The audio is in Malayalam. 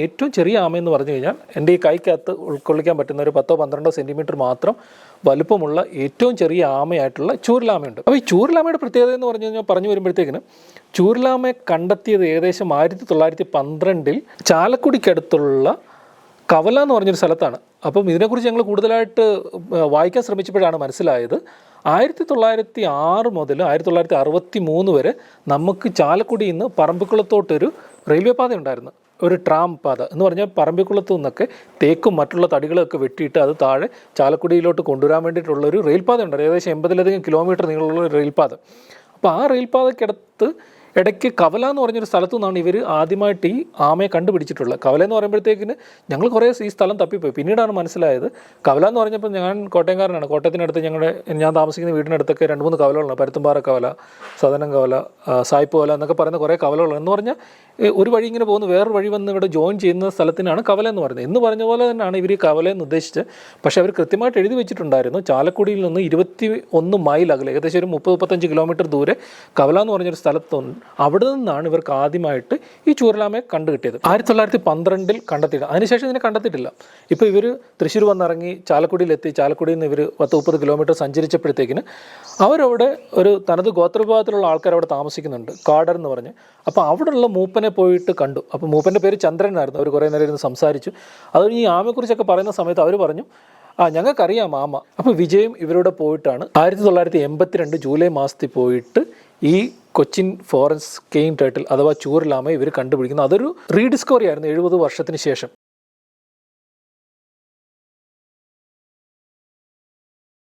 ഏറ്റവും ചെറിയ ആമയെന്ന് പറഞ്ഞു കഴിഞ്ഞാൽ എൻ്റെ ഈ കൈക്കകത്ത് ഉൾക്കൊള്ളിക്കാൻ പറ്റുന്ന ഒരു 10-12 സെൻറ്റിമീറ്റർ മാത്രം വലുപ്പമുള്ള ഏറ്റവും ചെറിയ ആമയായിട്ടുള്ള ചൂരലാമയുണ്ട്. അപ്പോൾ ഈ ചൂരലാമയുടെ പ്രത്യേകത എന്ന് പറഞ്ഞു വരുമ്പോഴത്തേക്കിന് ചൂരലാമയെ കണ്ടെത്തിയത് ഏകദേശം 1912 ചാലക്കുടിക്കടുത്തുള്ള കവല എന്ന് പറഞ്ഞൊരു സ്ഥലത്താണ്. അപ്പം ഇതിനെക്കുറിച്ച് ഞങ്ങൾ കൂടുതലായിട്ട് വായിക്കാൻ ശ്രമിച്ചപ്പോഴാണ് മനസ്സിലായത് 1906 മുതൽ 1963 വരെ നമുക്ക് ചാലക്കുടിയിൽ നിന്ന് പറമ്പിക്കുളത്തോട്ടൊരു റെയിൽവേ പാത ഉണ്ടായിരുന്നു, ഒരു ട്രാം പാത എന്ന് പറഞ്ഞാൽ പറമ്പിക്കുളത്തു നിന്നൊക്കെ തേക്കും മറ്റുള്ള തടികളൊക്കെ വെട്ടിയിട്ട് അത് താഴെ ചാലക്കുടിയിലോട്ട് കൊണ്ടുവരാൻ വേണ്ടിയിട്ടുള്ളൊരു റെയിൽപാത ഉണ്ട്. ഏകദേശം 80ലധികം കിലോമീറ്റർ നീളമുള്ള റെയിൽപാത. അപ്പോൾ ആ റെയിൽപാതയ്ക്കടുത്ത് ഇടയ്ക്ക് കവല എന്ന് പറഞ്ഞൊരു സ്ഥലത്തു നിന്നാണ് ഇവർ ആദ്യമായിട്ട് ഈ ആമയെ കണ്ടുപിടിച്ചിട്ടുള്ളത്. കവല എന്ന് പറയുമ്പോഴത്തേക്കിന് ഞങ്ങൾ കുറേ ഈ സ്ഥലം തപ്പിപ്പോയി. പിന്നീടാണ് മനസ്സിലായത് കവല എന്ന് പറഞ്ഞപ്പോൾ ഞാൻ കോട്ടയംകാരനാണ്. കോട്ടയത്തിനടുത്ത് ഞാൻ താമസിക്കുന്ന വീടിനടുത്തൊക്കെ 2-3 കവലകളുണ്ട്. പരുത്തുംപാറ കവല, സദനം കവല, സായിപ്പ് കവല എന്നൊക്കെ പറയുന്ന കുറേ കവലകളുണ്ട്. എന്ന് പറഞ്ഞാൽ ഒരു വഴി ഇങ്ങനെ പോകുന്ന വേറൊരു വഴി വന്ന് ഇവിടെ ജോയിൻ ചെയ്യുന്ന സ്ഥലത്തിനാണ് കവല എന്ന് പറയുന്നത്. എന്ന് പറഞ്ഞ പോലെ തന്നെയാണ് ഇവർ ഈ കവലയെന്ന് ഉദ്ദേശിച്ച്. പക്ഷേ അവർ കൃത്യമായിട്ട് എഴുതി വെച്ചിട്ടുണ്ടായിരുന്നു ചാലക്കുടിയിൽ നിന്ന് 21 മൈൽ അകലെ, ഏകദേശം ഒരു 30-35 കിലോമീറ്റർ ദൂരെ കവല എന്ന് പറഞ്ഞൊരു സ്ഥലത്തുണ്ട്. അവിടെ നിന്നാണ് ഇവർക്ക് ആദ്യമായിട്ട് ഈ ചൂരലാമയെ കണ്ടുകിട്ടിയത്. 1912 കണ്ടെത്തിയിട്ട് അതിനുശേഷം ഇതിനെ കണ്ടെത്തിയിട്ടില്ല. ഇപ്പോൾ ഇവർ തൃശ്ശൂർ വന്നിറങ്ങി ചാലക്കുടിയിലെത്തി. ചാലക്കുടിയിൽ നിന്ന് ഇവർ 10-30 കിലോമീറ്റർ സഞ്ചരിച്ചപ്പോഴത്തേക്കിന് അവരവിടെ ഒരു തനത് ഗോത്രവിഭാഗത്തിലുള്ള ആൾക്കാർ അവിടെ താമസിക്കുന്നുണ്ട്, കാടർ എന്ന് പറഞ്ഞ്. അപ്പോൾ അവിടെയുള്ള മൂപ്പനെ പോയിട്ട് കണ്ടു. അപ്പോൾ മൂപ്പൻ്റെ പേര് ചന്ദ്രനായിരുന്നു. അവർ കുറേ നേരം ഇരുന്ന് സംസാരിച്ചു. അത് ഈ ആമയെക്കുറിച്ചൊക്കെ പറയുന്ന സമയത്ത് അവർ പറഞ്ഞു, ഞങ്ങൾക്കറിയാം ആമ. അപ്പോൾ വിജയും ഇവരോട് പോയിട്ടാണ് 1982 ജൂലൈ മാസത്തിൽ പോയിട്ട് ഈ കൊച്ചിൻ ഫോറൻസ് കെയിൻ ടേർട്ടിൽ അഥവാ ചൂരലാമ ഇവർ കണ്ടുപിടിക്കുന്നത്. അതൊരു റീഡിസ്കവറി ആയിരുന്നു 70 വർഷത്തിന് ശേഷം.